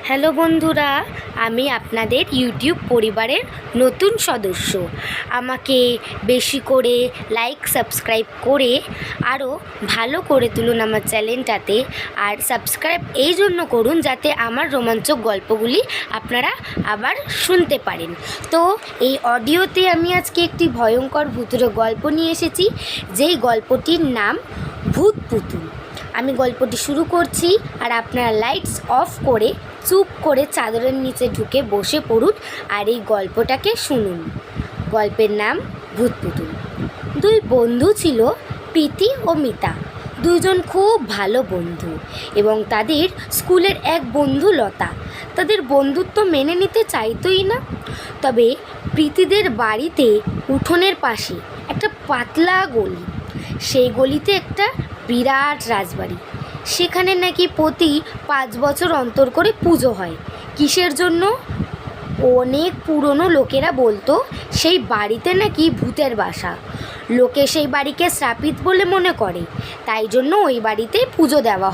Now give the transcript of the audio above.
Hello বন্ধুরা, আমি আপনাদের ইউটিউব পরিবারের নতুন সদস্য। আমাকে বেশি করে লাইক সাবস্ক্রাইব করে আরও ভালো করে তুলুন আমার চ্যানেলটাতে। আর সাবস্ক্রাইব এই জন্য করুন যাতে আমার রোমাঞ্চক গল্পগুলি আপনারা আবার শুনতে পারেন। তো এই অডিওতে আমি আজকে একটি ভয়ঙ্কর ভূতের গল্প নিয়ে এসেছি, যেই গল্পটির নাম ভূত পুতুল। আমি গল্পটি শুরু করছি, আর আপনারা লাইটস অফ করে চুপ করে চাদরের নিচে ঢুকে বসে পড়ুন আর এই গল্পটাকে শুনুন। গল্পের নাম ভূত পুতুল। দুই বন্ধু ছিল, প্রীতি ও মিতা। দুইজন খুব ভালো বন্ধু, এবং তাদের স্কুলের এক বন্ধু লতা তাদের বন্ধুত্ব মেনে নিতে চাইতোই না। তবে প্রীতিদের বাড়িতে উঠোনের পাশে একটা পাতলা গলি, সেই গলিতে একটা বিরাট রাজবাড়ি। সেখানে নাকি প্রতি 5 বছর অন্তর করে পুজো হয়। কিসের জন্য? অনেক পুরনো লোকেরা বলতো সেই বাড়িতে নাকি ভূতের বাসা। লোকে সেই বাড়িকে শ্রাপিত বলে মনে করে, তাই জন্য ওই বাড়িতে পুজো দেওয়া হয়।